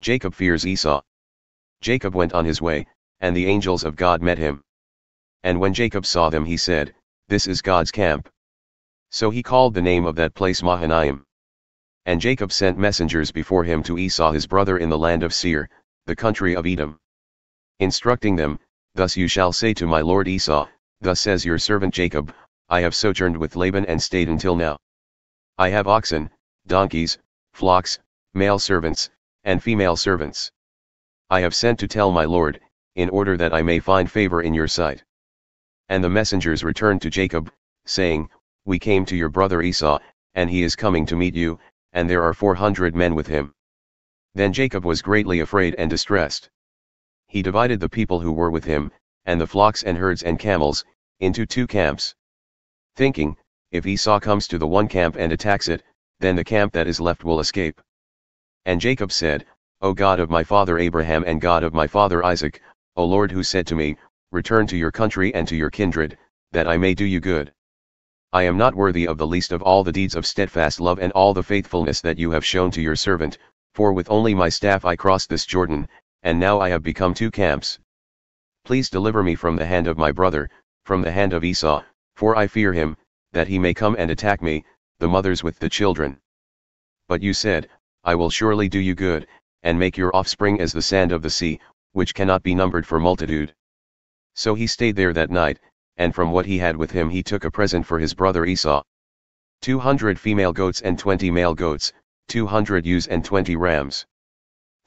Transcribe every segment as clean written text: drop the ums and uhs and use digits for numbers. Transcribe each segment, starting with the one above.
Jacob fears Esau. Jacob went on his way, and the angels of God met him. And when Jacob saw them he said, "This is God's camp." So he called the name of that place Mahanaim. And Jacob sent messengers before him to Esau his brother in the land of Seir, the country of Edom, instructing them, "Thus you shall say to my lord Esau, Thus says your servant Jacob, I have sojourned with Laban and stayed until now. I have oxen, donkeys, flocks, male servants, and female servants. I have sent to tell my lord, in order that I may find favor in your sight." And the messengers returned to Jacob, saying, "We came to your brother Esau, and he is coming to meet you, and there are 400 men with him." Then Jacob was greatly afraid and distressed. He divided the people who were with him, and the flocks and herds and camels, into 2 camps. Thinking, if Esau comes to the one camp and attacks it, then the camp that is left will escape. And Jacob said, "O God of my father Abraham and God of my father Isaac, O Lord, who said to me, Return to your country and to your kindred, that I may do you good. I am not worthy of the least of all the deeds of steadfast love and all the faithfulness that you have shown to your servant, for with only my staff I crossed this Jordan, and now I have become 2 camps. Please deliver me from the hand of my brother, from the hand of Esau, for I fear him, that he may come and attack me, the mothers with the children. But you said, I will surely do you good, and make your offspring as the sand of the sea, which cannot be numbered for multitude." So he stayed there that night, and from what he had with him he took a present for his brother Esau. 200 female goats and 20 male goats, 200 ewes and 20 rams.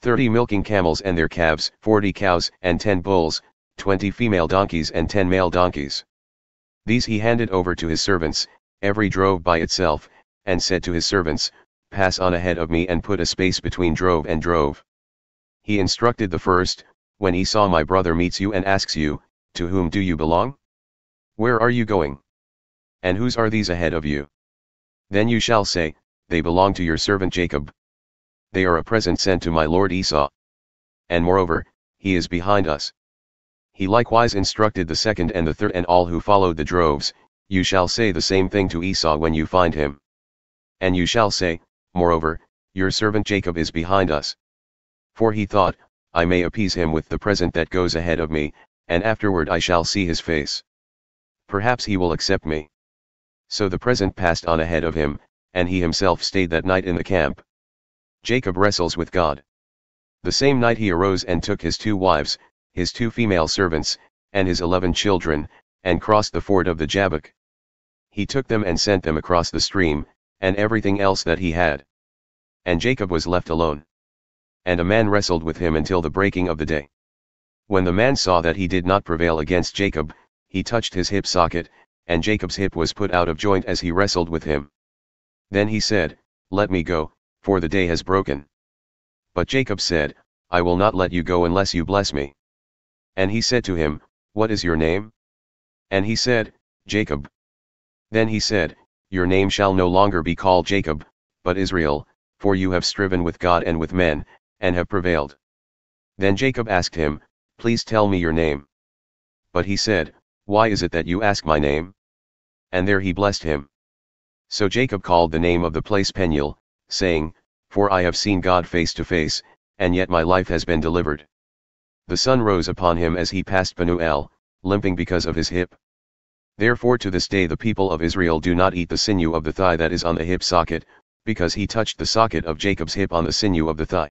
30 milking camels and their calves, 40 cows and 10 bulls, 20 female donkeys and 10 male donkeys. These he handed over to his servants, every drove by itself, and said to his servants, "Pass on ahead of me and put a space between drove and drove." He instructed the first, "When Esau my brother meets you and asks you, To whom do you belong? Where are you going? And whose are these ahead of you? Then you shall say, They belong to your servant Jacob. They are a present sent to my lord Esau. And moreover, he is behind us." He likewise instructed the second and the third and all who followed the droves, "You shall say the same thing to Esau when you find him. And you shall say, Moreover, your servant Jacob is behind us. For he thought, I may appease him with the present that goes ahead of me, and afterward I shall see his face. Perhaps he will accept me." So the present passed on ahead of him, and he himself stayed that night in the camp. Jacob wrestles with God. The same night he arose and took his 2 wives, his 2 female servants, and his 11 children, and crossed the ford of the Jabbok. He took them and sent them across the stream, and everything else that he had. And Jacob was left alone. And a man wrestled with him until the breaking of the day. When the man saw that he did not prevail against Jacob, he touched his hip socket, and Jacob's hip was put out of joint as he wrestled with him. Then he said, "Let me go, for the day has broken." But Jacob said, "I will not let you go unless you bless me." And he said to him, "What is your name?" And he said, "Jacob." Then he said, "Your name shall no longer be called Jacob, but Israel, for you have striven with God and with men, and have prevailed." Then Jacob asked him, "Please tell me your name." But he said, "Why is it that you ask my name?" And there he blessed him. So Jacob called the name of the place Peniel, saying, "For I have seen God face to face, and yet my life has been delivered." The sun rose upon him as he passed Penuel, limping because of his hip. Therefore to this day the people of Israel do not eat the sinew of the thigh that is on the hip socket, because he touched the socket of Jacob's hip on the sinew of the thigh.